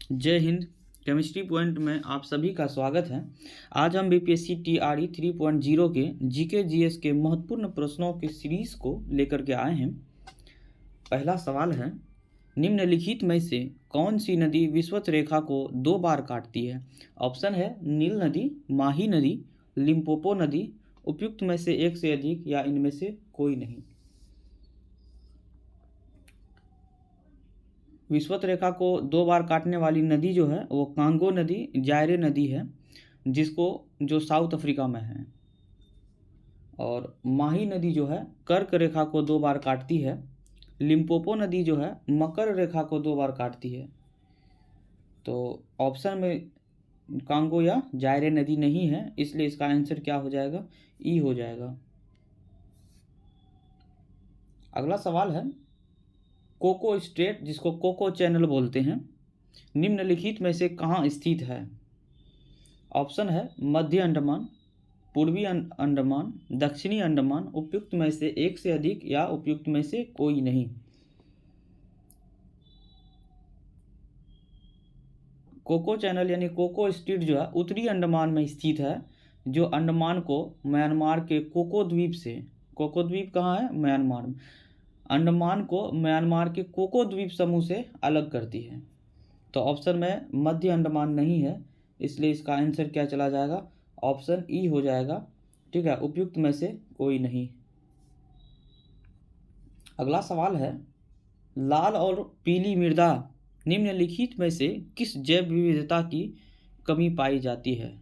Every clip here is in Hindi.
जय हिंद। केमिस्ट्री पॉइंट में आप सभी का स्वागत है। आज हम बीपीएससी टीआरई 3.0 के जीके जीएस के महत्वपूर्ण प्रश्नों के सीरीज को लेकर के आए हैं। पहला सवाल है, निम्नलिखित में से कौन सी नदी विषुवत रेखा को 2 बार काटती है? ऑप्शन है नील नदी, माही नदी, लिम्पोपो नदी, उपयुक्त में से एक से अधिक या इनमें से कोई नहीं। विषुवत रेखा को 2 बार काटने वाली नदी जो है वो कांगो नदी, जायरे नदी है, जो साउथ अफ्रीका में है। और माही नदी जो है कर्क रेखा को 2 बार काटती है। लिम्पोपो नदी जो है मकर रेखा को 2 बार काटती है। तो ऑप्शन में कांगो या जायरे नदी नहीं है, इसलिए इसका आंसर क्या हो जाएगा? ई हो जाएगा। अगला सवाल है, कोको स्ट्रेट, जिसको कोको चैनल बोलते हैं, निम्नलिखित में से कहाँ स्थित है? ऑप्शन है मध्य अंडमान, पूर्वी अंडमान, दक्षिणी अंडमान, उपयुक्त में से एक से अधिक या उपयुक्त में से कोई नहीं। कोको चैनल यानी कोको स्ट्रेट जो है उत्तरी अंडमान में स्थित है, जो अंडमान को म्यांमार के कोको द्वीप से, कोको द्वीप कहाँ है? म्यांमार में। अंडमान को म्यांमार के कोको द्वीप समूह से अलग करती है। तो ऑप्शन में मध्य अंडमान नहीं है, इसलिए इसका आंसर क्या चला जाएगा? ऑप्शन ई हो जाएगा। ठीक है, उपयुक्त में से कोई नहीं। अगला सवाल है, लाल और पीली मृदा निम्नलिखित में से किस जैव विविधता की कमी पाई जाती है?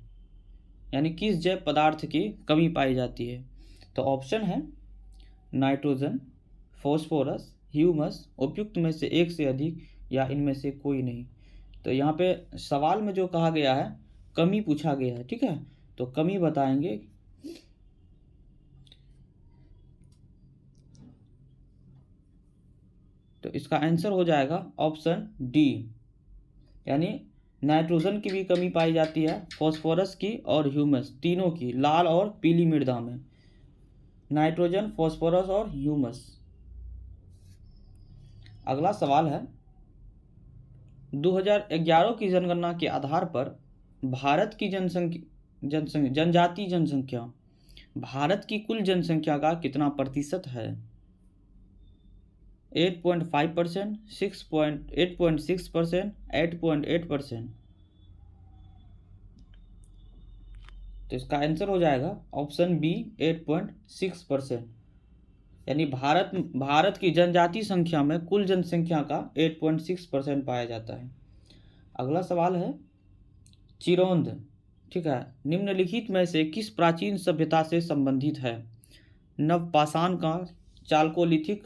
यानी किस जैव पदार्थ की कमी पाई जाती है? तो ऑप्शन है नाइट्रोजन, फॉस्फोरस, ह्यूमस, उपयुक्त में से एक से अधिक या इनमें से कोई नहीं। तो यहाँ पे सवाल में जो कहा गया है कमी पूछा गया है, ठीक है, तो कमी बताएंगे। तो इसका आंसर हो जाएगा ऑप्शन डी, यानी नाइट्रोजन की भी कमी पाई जाती है, फॉस्फोरस की और ह्यूमस, तीनों की, लाल और पीली मृदा में नाइट्रोजन, फॉस्फोरस और ह्यूमस। अगला सवाल है, 2011 की जनगणना के आधार पर भारत की जनजातीय जनसंख्या भारत की कुल जनसंख्या का कितना प्रतिशत है? 8.5%, 8.6%, 8.8%। तो इसका आंसर हो जाएगा ऑप्शन बी, 8.6%। यानी भारत की जनजातीय संख्या में कुल जनसंख्या का 8.6% पाया जाता है। अगला सवाल है, चिरौंद, ठीक है, निम्नलिखित में से किस प्राचीन सभ्यता से संबंधित है? नवपाषाण काल, चालकोलिथिक,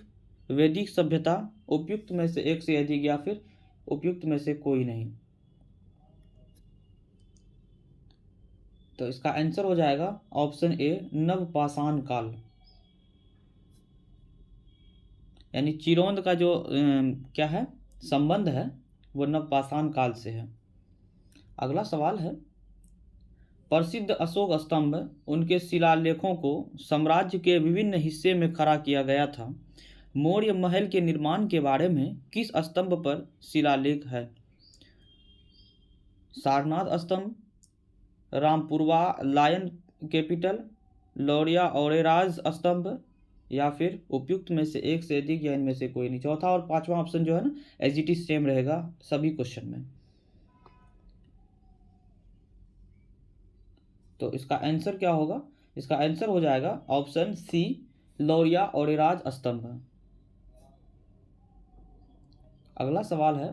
वैदिक सभ्यता, उपयुक्त में से एक से अधिक या फिर उपयुक्त में से कोई नहीं। तो इसका आंसर हो जाएगा ऑप्शन ए, नवपाषाण काल। यानी चिरौंद का जो क्या है संबंध है वो नवपाषाण काल से है। अगला सवाल है, प्रसिद्ध अशोक स्तंभ, उनके शिलालेखों को साम्राज्य के विभिन्न हिस्से में खड़ा किया गया था। मौर्य महल के निर्माण के बारे में किस स्तंभ पर शिलालेख है? सारनाथ स्तंभ, रामपुरवा लायन कैपिटल, लौरिया औरेराज स्तंभ, या फिर उपयुक्त में से एक से अधिक या इनमें से कोई नहीं। चौथा और पांचवा ऑप्शन जो है ना एज इट इज सेम रहेगा सभी क्वेश्चन में। तो इसका आंसर क्या होगा? इसका आंसर हो जाएगा ऑप्शन सी, लौरिया औरेराज स्तंभ। अगला सवाल है,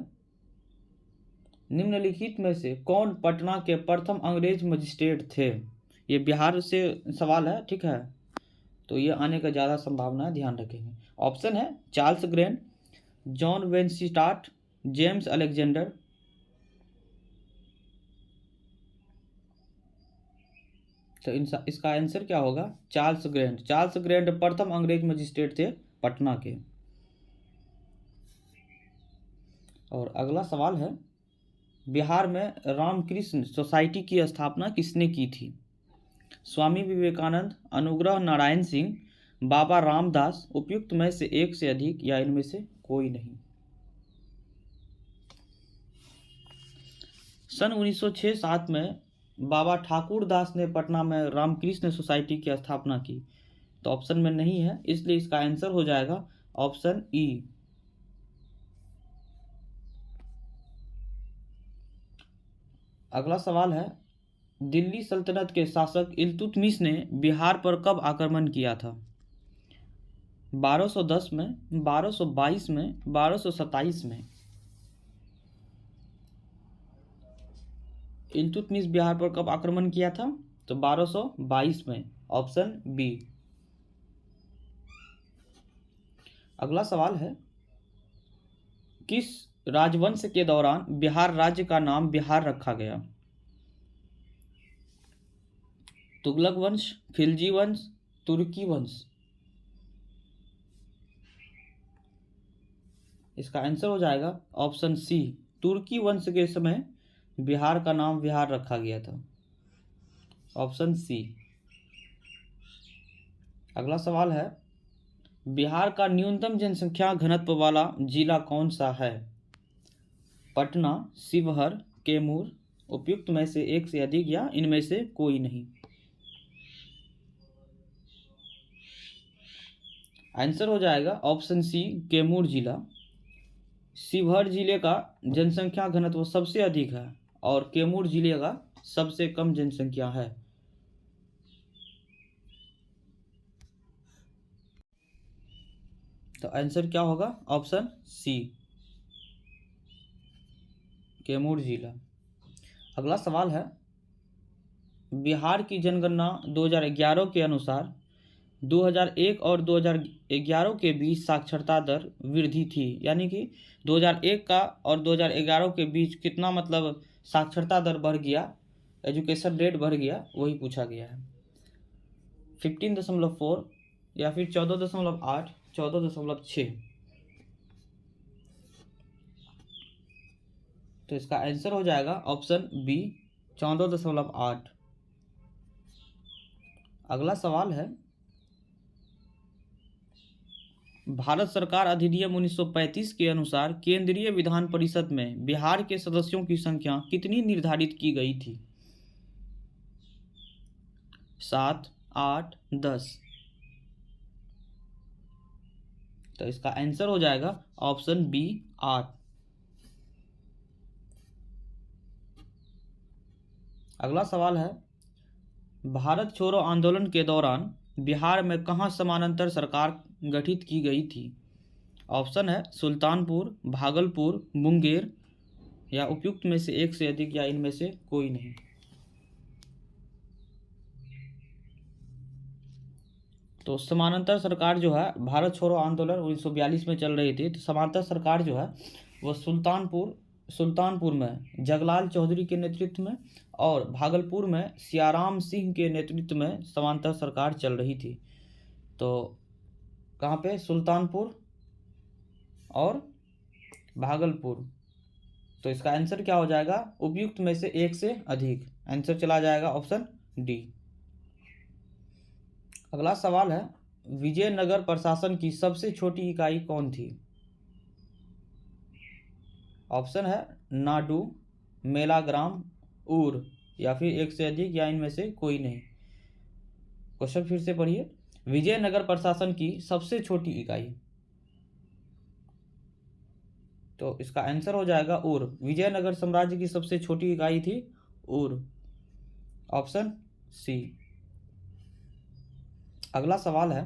निम्नलिखित में से कौन पटना के प्रथम अंग्रेज मजिस्ट्रेट थे? ये बिहार से सवाल है, ठीक है, तो ये आने का ज़्यादा संभावना है, ध्यान रखेंगे। ऑप्शन है Charles Grand, John Wenstat, James Alexander. तो इसका आंसर क्या होगा? Charles grand. चार्ल्स ग्रैंड प्रथम अंग्रेज मजिस्ट्रेट थे पटना के। और अगला सवाल है, बिहार में रामकृष्ण सोसाइटी की स्थापना किसने की थी? स्वामी विवेकानंद, अनुग्रह नारायण सिंह, बाबा रामदास, उपयुक्त में से एक से अधिक या इनमें से कोई नहीं। सन 1906-7 में बाबा ठाकुर दास ने पटना में रामकृष्ण सोसाइटी की स्थापना की। तो ऑप्शन में नहीं है, इसलिए इसका आंसर हो जाएगा ऑप्शन ई। अगला सवाल है, दिल्ली सल्तनत के शासक इल्तुतमिश ने बिहार पर कब आक्रमण किया था? 1210 में, 1222 में, 1227 में। इल्तुतमिश बिहार पर कब आक्रमण किया था? तो 1222 में, ऑप्शन बी। अगला सवाल है, किस राजवंश के दौरान बिहार राज्य का नाम बिहार रखा गया? तुगलक वंश, खिलजी वंश, तुर्की वंश। इसका आंसर हो जाएगा ऑप्शन सी, तुर्की वंश के समय बिहार का नाम बिहार रखा गया था, ऑप्शन सी। अगला सवाल है, बिहार का न्यूनतम जनसंख्या घनत्व वाला जिला कौन सा है? पटना, शिवहर, कैमूर, उपयुक्त में से एक से अधिक या इनमें से कोई नहीं। आंसर हो जाएगा ऑप्शन सी, कैमूर जिला। शिवहर जिले का जनसंख्या घनत्व सबसे अधिक है और कैमूर जिले का सबसे कम जनसंख्या है। तो आंसर क्या होगा? ऑप्शन सी, कैमूर जिला। अगला सवाल है, बिहार की जनगणना 2011 के अनुसार 2001 और 2011 के बीच साक्षरता दर वृद्धि थी, यानी कि 2001 का और 2011 के बीच कितना मतलब साक्षरता दर बढ़ गया, एजुकेशन रेट बढ़ गया, वही पूछा गया है। 15.4 या फिर 14.8, 14.6। तो इसका आंसर हो जाएगा ऑप्शन बी, 14.8। अगला सवाल है, भारत सरकार अधिनियम 1935 के अनुसार केंद्रीय विधान परिषद में बिहार के सदस्यों की संख्या कितनी निर्धारित की गई थी? 7, 8, 10। तो इसका आंसर हो जाएगा ऑप्शन बी, 8। अगला सवाल है, भारत छोड़ो आंदोलन के दौरान बिहार में कहाँ समानांतर सरकार गठित की गई थी? ऑप्शन है सुल्तानपुर, भागलपुर, मुंगेर, या उपयुक्त में से एक से अधिक या इनमें से कोई नहीं। तो समानांतर सरकार जो है, भारत छोड़ो आंदोलन 1942 में चल रही थी, तो समानांतर सरकार जो है वो सुल्तानपुर में जगलाल चौधरी के नेतृत्व में और भागलपुर में सियाराम सिंह के नेतृत्व में समानांतर सरकार चल रही थी। तो कहाँ पे? सुल्तानपुर और भागलपुर। तो इसका आंसर क्या हो जाएगा? उपयुक्त में से एक से अधिक। आंसर चला जाएगा ऑप्शन डी। अगला सवाल है, विजयनगर प्रशासन की सबसे छोटी इकाई कौन थी? ऑप्शन है नाडू, मेलाग्राम, ऊर, या फिर एक से अधिक या इनमें से कोई नहीं। क्वेश्चन फिर से पढ़िए, विजयनगर प्रशासन की सबसे छोटी इकाई। तो इसका आंसर हो जाएगा ऊर। विजयनगर साम्राज्य की सबसे छोटी इकाई थी ऊर, ऑप्शन सी। अगला सवाल है,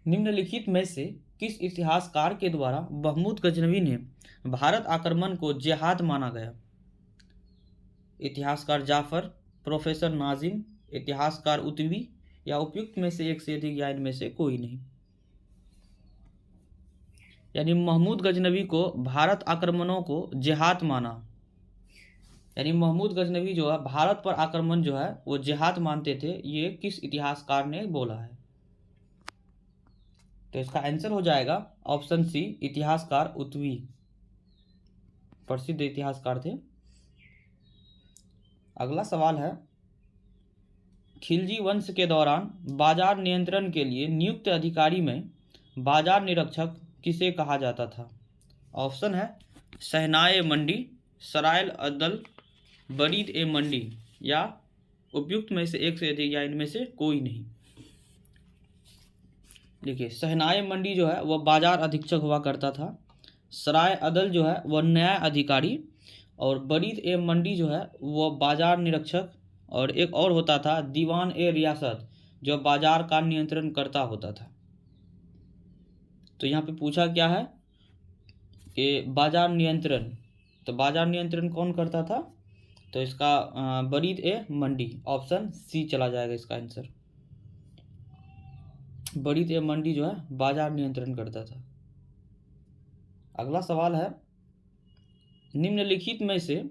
निम्नलिखित में से किस इतिहासकार के द्वारा महमूद गजनवी ने भारत आक्रमण को जिहाद माना गया? इतिहासकार जाफर, प्रोफेसर नाजिम, इतिहासकार उतवी, या उपयुक्त में से एक से अधिक या इनमें से कोई नहीं। यानी महमूद गजनवी को भारत आक्रमणों को जिहाद माना, यानी महमूद गजनवी जो है भारत पर आक्रमण जो है वो जिहाद मानते थे, ये किस इतिहासकार ने बोला है? तो इसका आंसर हो जाएगा ऑप्शन सी, इतिहासकार उतवी, प्रसिद्ध इतिहासकार थे। अगला सवाल है, खिलजी वंश के दौरान बाजार नियंत्रण के लिए नियुक्त अधिकारी में बाजार निरीक्षक किसे कहा जाता था? ऑप्शन है शहनाए मंडी, सरायल अदल, बरीद ए मंडी, या उपयुक्त में से एक से अधिक या इनमें से कोई नहीं। देखिए, शहनाई मंडी जो है वह बाजार अधीक्षक हुआ करता था, सराय अदल जो है वह न्याय अधिकारी, और बरीद ए मंडी जो है वह बाजार निरीक्षक, और एक और होता था दीवान ए रियासत जो बाजार का नियंत्रण करता होता था। तो यहाँ पे पूछा क्या है कि बाजार नियंत्रण, तो बाजार नियंत्रण कौन करता था? तो इसका बरीद ए मंडी, ऑप्शन सी चला जाएगा इसका आंसर। बरीद ए मंडी जो है बाजार नियंत्रण करता था। अगला सवाल है, निम्नलिखित में से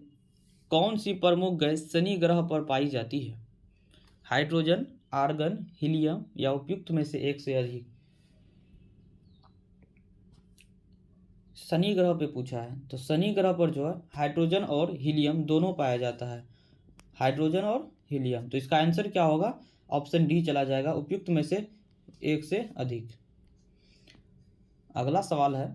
कौन सी प्रमुख गैस शनि ग्रह पर पाई जाती है? हाइड्रोजन, आर्गन, हीलियम, या उपयुक्त में से एक से अधिक। शनि ग्रह पे पूछा है, तो शनि ग्रह पर जो है हाइड्रोजन और हीलियम दोनों पाया जाता है, हाइड्रोजन और हीलियम। तो इसका आंसर क्या होगा? ऑप्शन डी चला जाएगा, उपयुक्त में से एक से अधिक। अगला सवाल है,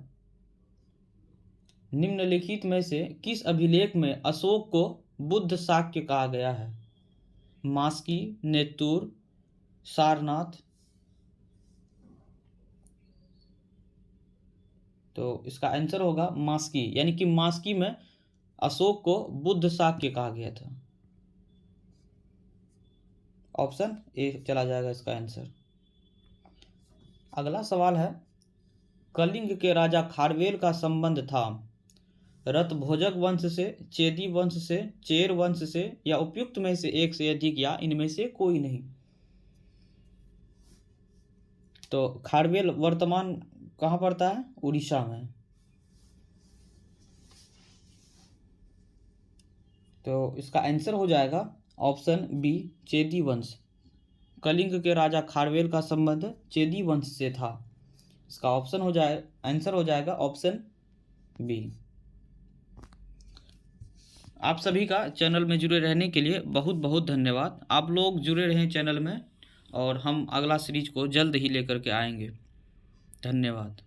निम्नलिखित में से किस अभिलेख में अशोक को बुद्ध शाक्य कहा गया है? मास्की, नेत्तूर, सारनाथ। तो इसका आंसर होगा मास्की, यानी कि मास्की में अशोक को बुद्ध शाक्य कहा गया था। ऑप्शन ए चला जाएगा इसका आंसर। अगला सवाल है, कलिंग के राजा खारवेल का संबंध था रतभोजक वंश से, चेदी वंश से, चेर वंश से, या उपयुक्त में से एक से अधिक या इनमें से कोई नहीं। तो खारवेल वर्तमान कहाँ पड़ता है? उड़ीसा में। तो इसका आंसर हो जाएगा ऑप्शन बी, चेदी वंश। कलिंग के राजा खारवेल का संबंध चेदी वंश से था। इसका ऑप्शन हो जाए आंसर हो जाएगा ऑप्शन बी। आप सभी का चैनल में जुड़े रहने के लिए बहुत बहुत धन्यवाद। आप लोग जुड़े रहें चैनल में, और हम अगला सीरीज को जल्द ही लेकर के आएंगे। धन्यवाद।